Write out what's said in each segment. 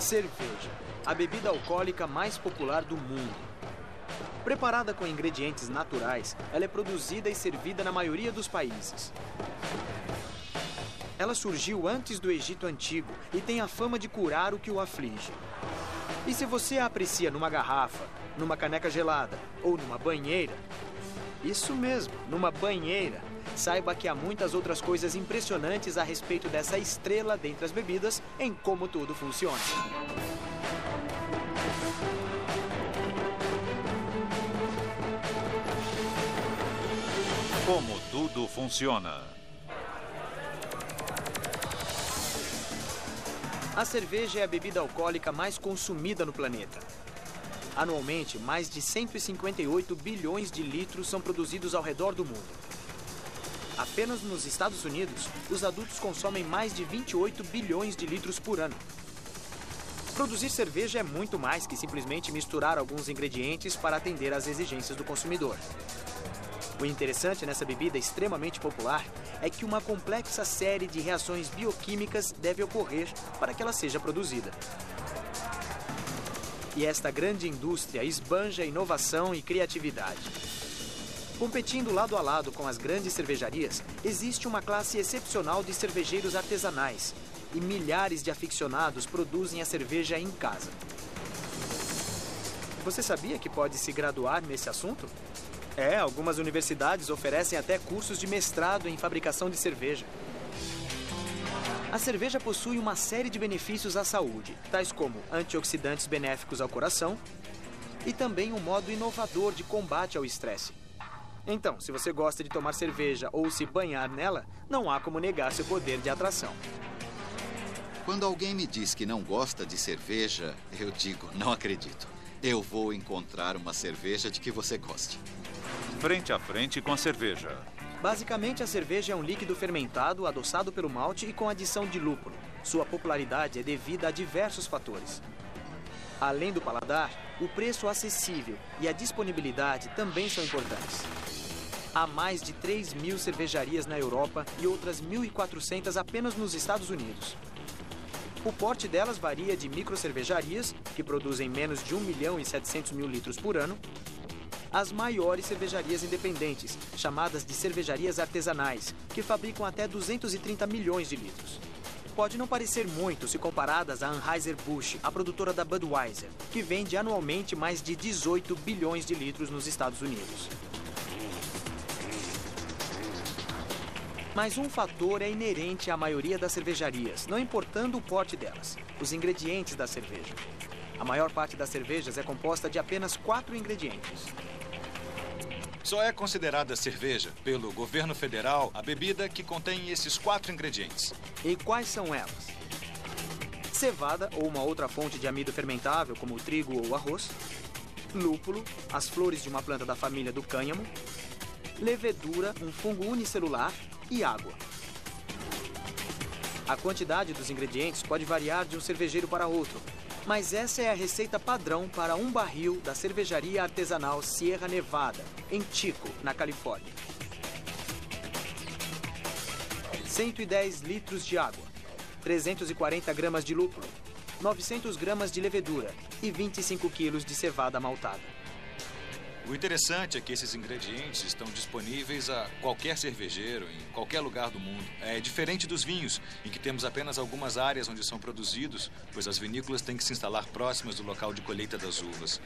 Cerveja, a bebida alcoólica mais popular do mundo. Preparada com ingredientes naturais, ela é produzida e servida na maioria dos países. Ela surgiu antes do Egito Antigo e tem a fama de curar o que o aflige. E se você a aprecia numa garrafa, numa caneca gelada ou numa banheira, isso mesmo, numa banheira, saiba que há muitas outras coisas impressionantes a respeito dessa estrela dentre as bebidas em como tudo funciona. Como tudo funciona. A cerveja é a bebida alcoólica mais consumida no planeta. Anualmente, mais de 158 bilhões de litros são produzidos ao redor do mundo. Apenas nos Estados Unidos, os adultos consomem mais de 28 bilhões de litros por ano. Produzir cerveja é muito mais que simplesmente misturar alguns ingredientes para atender às exigências do consumidor. O interessante nessa bebida extremamente popular é que uma complexa série de reações bioquímicas deve ocorrer para que ela seja produzida. E esta grande indústria esbanja inovação e criatividade. Competindo lado a lado com as grandes cervejarias, existe uma classe excepcional de cervejeiros artesanais, e milhares de aficionados produzem a cerveja em casa. Você sabia que pode se graduar nesse assunto? Algumas universidades oferecem até cursos de mestrado em fabricação de cerveja. A cerveja possui uma série de benefícios à saúde, tais como antioxidantes benéficos ao coração e também um modo inovador de combate ao estresse. Então, se você gosta de tomar cerveja ou se banhar nela, não há como negar seu poder de atração. Quando alguém me diz que não gosta de cerveja, eu digo, não acredito. Eu vou encontrar uma cerveja de que você goste. Frente a frente com a cerveja. Basicamente, a cerveja é um líquido fermentado, adoçado pelo malte e com adição de lúpulo. Sua popularidade é devida a diversos fatores. Além do paladar, o preço acessível e a disponibilidade também são importantes. Há mais de 3.000 cervejarias na Europa e outras 1.400 apenas nos Estados Unidos. O porte delas varia de microcervejarias, que produzem menos de 1.700.000 litros por ano, às maiores cervejarias independentes, chamadas de cervejarias artesanais, que fabricam até 230 milhões de litros. Pode não parecer muito se comparadas à Anheuser-Busch, a produtora da Budweiser, que vende anualmente mais de 18 bilhões de litros nos Estados Unidos. Mas um fator é inerente à maioria das cervejarias, não importando o porte delas: os ingredientes da cerveja. A maior parte das cervejas é composta de apenas 4 ingredientes. Só é considerada cerveja, pelo governo federal, a bebida que contém esses 4 ingredientes. E quais são elas? Cevada, ou uma outra fonte de amido fermentável, como o trigo ou o arroz. Lúpulo, as flores de uma planta da família do cânhamo. Levedura, um fungo unicelular. E água. A quantidade dos ingredientes pode variar de um cervejeiro para outro, mas essa é a receita padrão para um barril da cervejaria artesanal Sierra Nevada, em Chico, na Califórnia. 110 litros de água, 340 gramas de lúpulo, 900 gramas de levedura e 25 quilos de cevada maltada. O interessante é que esses ingredientes estão disponíveis a qualquer cervejeiro, em qualquer lugar do mundo. É diferente dos vinhos, em que temos apenas algumas áreas onde são produzidos, pois as vinícolas têm que se instalar próximas do local de colheita das uvas.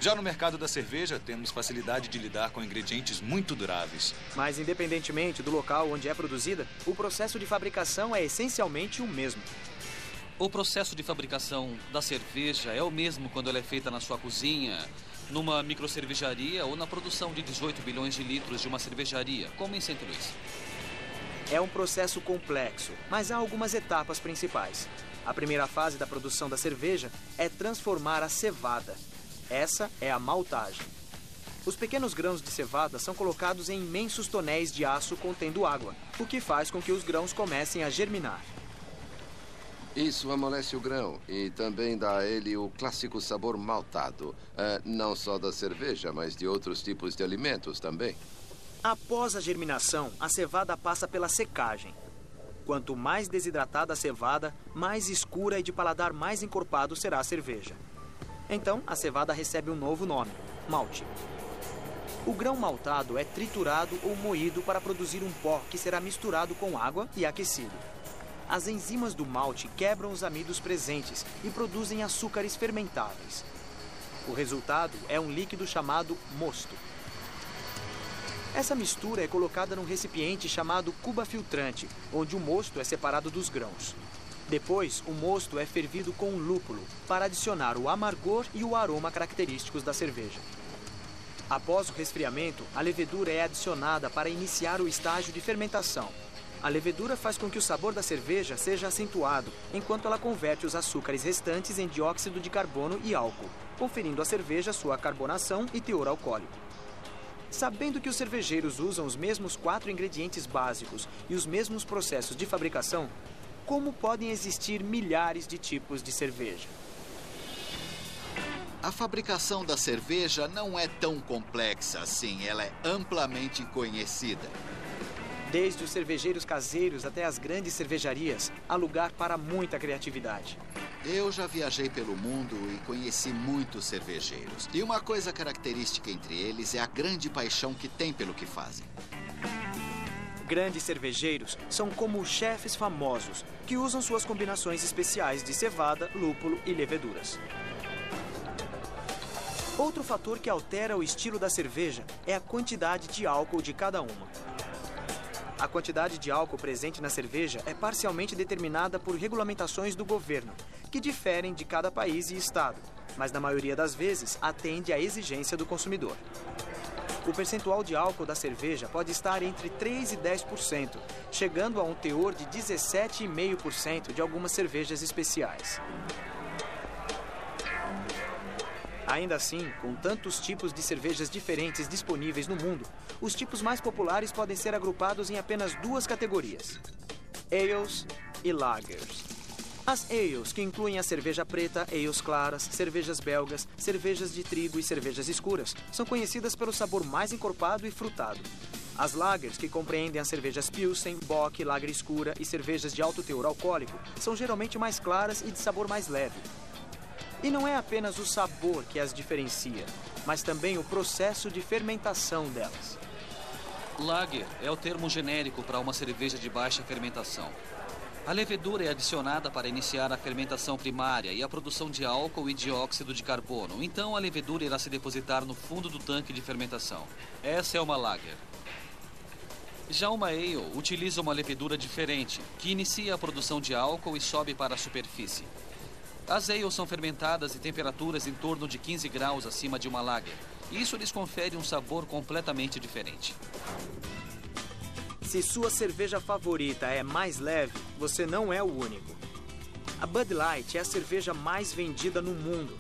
Já no mercado da cerveja, temos facilidade de lidar com ingredientes muito duráveis. Mas, independentemente do local onde é produzida, o processo de fabricação é essencialmente o mesmo. O processo de fabricação da cerveja é o mesmo quando ela é feita na sua cozinha, numa microcervejaria ou na produção de 18 bilhões de litros de uma cervejaria, como em St. Louis. É um processo complexo, mas há algumas etapas principais. A primeira fase da produção da cerveja é transformar a cevada. Essa é a maltagem. Os pequenos grãos de cevada são colocados em imensos tonéis de aço contendo água, o que faz com que os grãos comecem a germinar. Isso amolece o grão e também dá a ele o clássico sabor maltado. Não só da cerveja, mas de outros tipos de alimentos também. Após a germinação, a cevada passa pela secagem. Quanto mais desidratada a cevada, mais escura e de paladar mais encorpado será a cerveja. Então, a cevada recebe um novo nome, malte. O grão maltado é triturado ou moído para produzir um pó que será misturado com água e aquecido. As enzimas do malte quebram os amidos presentes e produzem açúcares fermentáveis. O resultado é um líquido chamado mosto. Essa mistura é colocada num recipiente chamado cuba filtrante, onde o mosto é separado dos grãos. Depois, o mosto é fervido com lúpulo, para adicionar o amargor e o aroma característicos da cerveja. Após o resfriamento, a levedura é adicionada para iniciar o estágio de fermentação. A levedura faz com que o sabor da cerveja seja acentuado, enquanto ela converte os açúcares restantes em dióxido de carbono e álcool, conferindo à cerveja sua carbonação e teor alcoólico. Sabendo que os cervejeiros usam os mesmos 4 ingredientes básicos e os mesmos processos de fabricação, como podem existir milhares de tipos de cerveja? A fabricação da cerveja não é tão complexa assim, ela é amplamente conhecida. Desde os cervejeiros caseiros até as grandes cervejarias, há lugar para muita criatividade. Eu já viajei pelo mundo e conheci muitos cervejeiros. E uma coisa característica entre eles é a grande paixão que têm pelo que fazem. Grandes cervejeiros são como chefes famosos, que usam suas combinações especiais de cevada, lúpulo e leveduras. Outro fator que altera o estilo da cerveja é a quantidade de álcool de cada uma. A quantidade de álcool presente na cerveja é parcialmente determinada por regulamentações do governo, que diferem de cada país e estado, mas na maioria das vezes atende à exigência do consumidor. O percentual de álcool da cerveja pode estar entre 3% e 10%, chegando a um teor de 17,5% de algumas cervejas especiais. Ainda assim, com tantos tipos de cervejas diferentes disponíveis no mundo, os tipos mais populares podem ser agrupados em apenas 2 categorias: ales e lagers. As ales, que incluem a cerveja preta, ales claras, cervejas belgas, cervejas de trigo e cervejas escuras, são conhecidas pelo sabor mais encorpado e frutado. As lagers, que compreendem as cervejas Pilsen, Bock, lager escura e cervejas de alto teor alcoólico, são geralmente mais claras e de sabor mais leve. E não é apenas o sabor que as diferencia, mas também o processo de fermentação delas. Lager é o termo genérico para uma cerveja de baixa fermentação. A levedura é adicionada para iniciar a fermentação primária e a produção de álcool e dióxido de carbono. Então a levedura irá se depositar no fundo do tanque de fermentação. Essa é uma lager. Já uma ale utiliza uma levedura diferente, que inicia a produção de álcool e sobe para a superfície. As ales são fermentadas em temperaturas em torno de 15 graus acima de uma lager. Isso lhes confere um sabor completamente diferente. Se sua cerveja favorita é mais leve, você não é o único. A Bud Light é a cerveja mais vendida no mundo.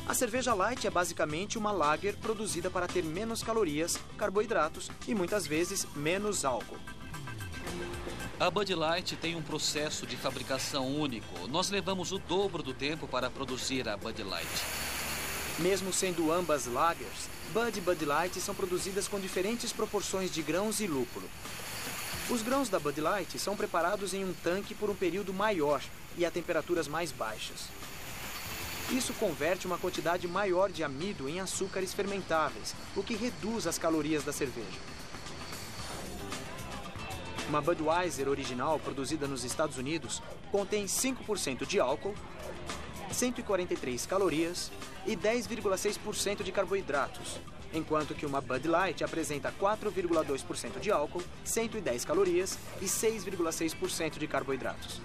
A cerveja light é basicamente uma lager produzida para ter menos calorias, carboidratos e muitas vezes menos álcool. A Bud Light tem um processo de fabricação único. Nós levamos o dobro do tempo para produzir a Bud Light. Mesmo sendo ambas lagers, Bud e Bud Light são produzidas com diferentes proporções de grãos e lúpulo. Os grãos da Bud Light são preparados em um tanque por um período maior e a temperaturas mais baixas. Isso converte uma quantidade maior de amido em açúcares fermentáveis, o que reduz as calorias da cerveja. Uma Budweiser original produzida nos Estados Unidos contém 5% de álcool, 143 calorias e 10,6% de carboidratos, enquanto que uma Bud Light apresenta 4,2% de álcool, 110 calorias e 6,6% de carboidratos.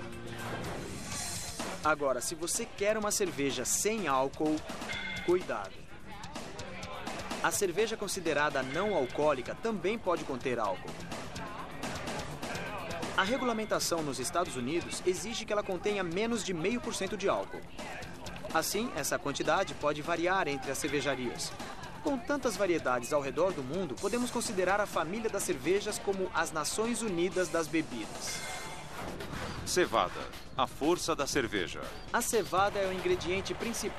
Agora, se você quer uma cerveja sem álcool, cuidado. A cerveja considerada não alcoólica também pode conter álcool. A regulamentação nos Estados Unidos exige que ela contenha menos de 0,5% de álcool. Assim, essa quantidade pode variar entre as cervejarias. Com tantas variedades ao redor do mundo, podemos considerar a família das cervejas como as Nações Unidas das bebidas. Cevada, a força da cerveja. A cevada é o ingrediente principal